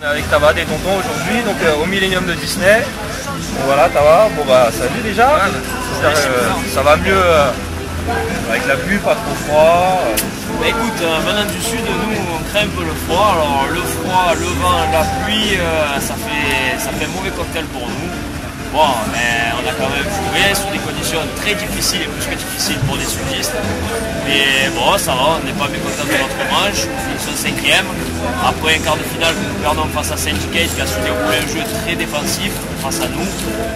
Avec Tava et Tonton aujourd'hui, donc au Millennium de Disney. Bon, voilà, Tava, bon bah salut déjà. Ça va mieux avec la pluie, pas trop froid. Bah écoute, venant du sud, nous on craint un peu le froid. Alors le froid, le vent, la pluie, ça fait un mauvais cocktail pour nous. Bon, mais on a quand même joué sous des conditions très difficiles et plus que difficiles pour les sudistes. Mais bon, ça va, on n'est pas mécontent de notre manche. Ils sont 5e. Après un quart de finale que nous perdons face à Syndicate qui a su dérouler un jeu très défensif face à nous.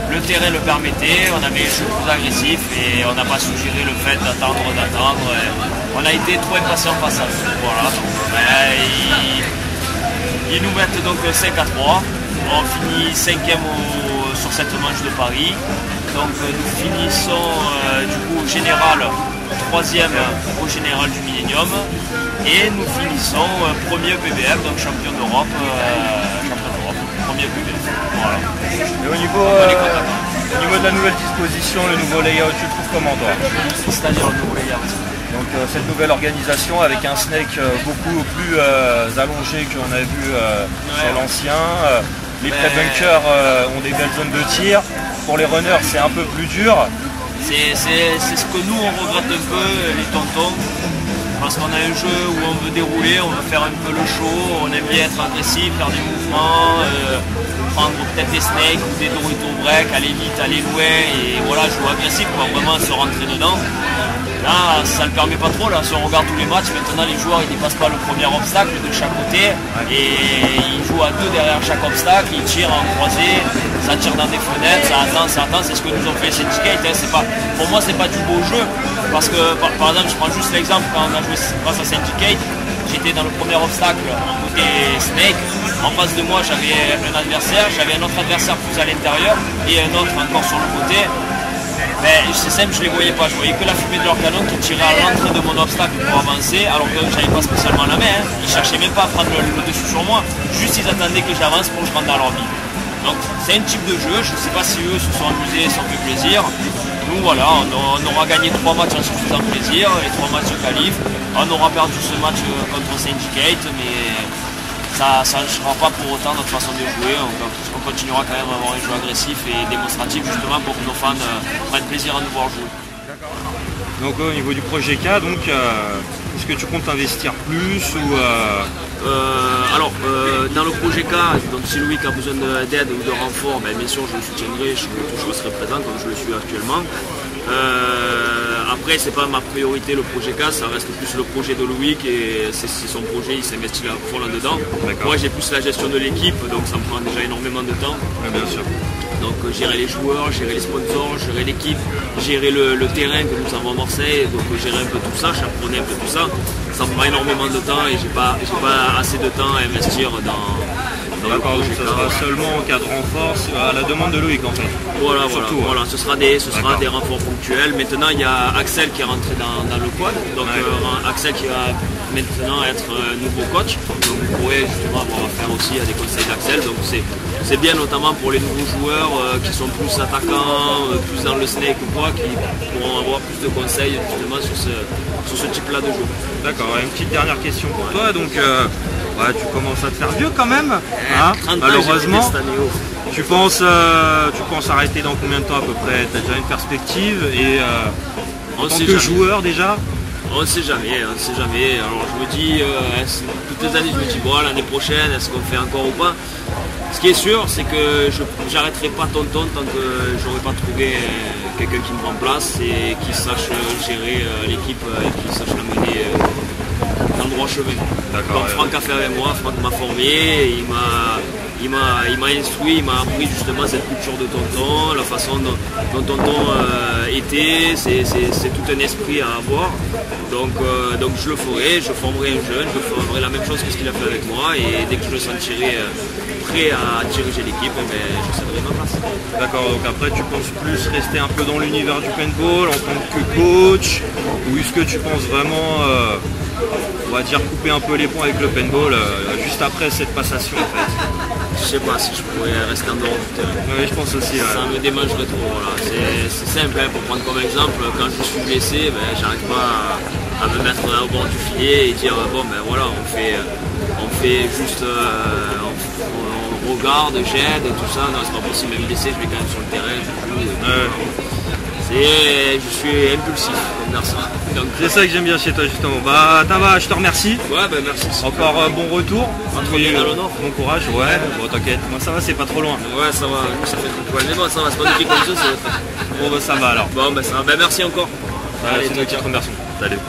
Le terrain le permettait, on avait un jeu plus agressif et on n'a pas suggéré le fait d'attendre. On a été trop impatients face à eux. Voilà, donc, ils nous mettent donc 5-3. On finit 5e sur cette manche de Paris. Donc nous finissons du coup au général 3e au général du Millennium. Et nous finissons premier PBF, donc champion d'Europe. Premier PBF. Voilà. Et au niveau de la nouvelle disposition, le nouveau layout, tu le trouves comment toi? C'est-à-dire le nouveau layout. Donc cette nouvelle organisation avec un snake beaucoup plus allongé qu'on avait vu sur l'ancien. Les pré-bunkers ont des belles zones de tir. Pour les runners, c'est un peu plus dur. C'est ce que nous on regrette un peu, les tontons. Parce qu'on a un jeu où on veut dérouler, on veut faire un peu le show, on aime bien être agressif, faire des mouvements, prendre peut-être des snakes ou des Dorito break, aller vite, aller loin et voilà, jouer agressif, quoi, vraiment se rentrer dedans. Là, ça ne le permet pas trop, là, si on regarde tous les matchs, maintenant les joueurs ils dépassent pas le premier obstacle de chaque côté et ils jouent à 2 derrière chaque obstacle, ils tirent en croisée, ça tire dans des fenêtres, ça attend, c'est ce que nous ont fait Syndicate. Pour moi c'est pas du beau jeu, parce que par exemple je prends juste l'exemple quand on a joué face à Syndicate, j'étais dans le premier obstacle côté Snake, en face de moi j'avais un adversaire, j'avais un autre adversaire plus à l'intérieur et un autre encore sur le côté. Mais c'est simple, je les voyais pas, je voyais que la fumée de leur canon qui tirait à l'entrée de mon obstacle pour avancer, alors que j'avais pas spécialement la main, ils cherchaient même pas à prendre le dessus sur moi, juste ils attendaient que j'avance pour que je rentre dans leur bille. Donc c'est un type de jeu, je sais pas si eux se sont amusés, s'en fait plaisir. Nous voilà, on aura gagné 3 matchs en se faisant plaisir, les 3 matchs de qualif, on aura perdu ce match contre Syndicate, mais ça ne changera pas pour autant notre façon de jouer. On continuera quand même à avoir un jeu agressif et démonstratif justement pour que nos fans prennent plaisir à nous voir jouer. Donc au niveau du projet K, donc est-ce que tu comptes investir plus ou alors dans le projet K, donc si Loïc a besoin d'aide ou de renfort, bien sûr je le soutiendrai, je serai présent comme je le suis actuellement. Après c'est pas ma priorité le projet K, ça reste plus le projet de Loïc et c'est son projet, il s'investit à fond là-dedans. Moi j'ai plus la gestion de l'équipe, donc ça me prend déjà énormément de temps. Ouais, bien sûr. Donc gérer les joueurs, gérer les sponsors, gérer l'équipe, gérer le terrain que nous avons à Marseille, donc gérer un peu tout ça, chaperonner un peu tout ça, ça me prend énormément de temps et j'ai pas assez de temps à investir dans D'accord, donc ça sera seulement en cas de renfort à la demande de Loïc en fait. Voilà, ce sera des renforts ponctuels. Maintenant il y a Axel qui est rentré dans le quad, donc Axel qui va maintenant être nouveau coach. Donc vous pourrez justement avoir affaire aussi à des conseils d'Axel. Donc c'est bien notamment pour les nouveaux joueurs qui sont plus attaquants, plus dans le snake ou quoi, qui pourront avoir plus de conseils justement sur ce type-là de jeu. D'accord, une petite dernière question pour toi. Donc tu commences à te faire vieux quand même, hein, malheureusement. Tu penses arrêter dans combien de temps à peu près? Tu as déjà une perspective et en tant que joueur déjà? On ne sait jamais, Alors je me dis, toutes les années je me dis, bon l'année prochaine, est-ce qu'on fait encore ou pas? Ce qui est sûr, c'est que je n'arrêterai pas Tonton tant que j'aurai pas trouvé quelqu'un qui me remplace et qui sache gérer l'équipe et qui sache la mener dans le droit chemin. Donc Franck a fait avec moi, Franck m'a formé, il m'a instruit, il m'a appris justement cette culture de Tonton, la façon dont Tonton était, c'est tout un esprit à avoir. Donc je le ferai, je formerai un jeune, je ferai la même chose que ce qu'il a fait avec moi et dès que je le sentirai prêt à diriger l'équipe, je céderai ma place. D'accord, donc après tu penses plus rester un peu dans l'univers du paintball en tant que coach, ou est-ce que tu penses vraiment on va dire couper un peu les ponts avec le paintball juste après cette passation en fait? Je sais pas si je pourrais rester en dehors du terrain. Oui, je pense aussi. Ça me démangerait trop. Voilà. C'est simple, pour prendre comme exemple, quand je suis blessé, j'arrive pas à me mettre au bord du filet et dire bon voilà, on fait juste, on regarde, j'aide, tout ça. Non, c'est pas possible, même blessé, je vais quand même sur le terrain, je suis impulsif comme garçon. C'est ça que j'aime bien chez toi justement. Bah Tava, je te remercie. Ouais, bah merci. Encore bon retour. Bon courage, ouais. Bon t'inquiète, moi ça va, c'est pas trop loin. Ouais, ça va, ça fait trop loin. Mais bon, ça va, c'est pas une équipe comme ça, Bon bah ça va alors. Bon bah ça va, bah merci encore. Allez, c'est nous qui te remercions. Salut.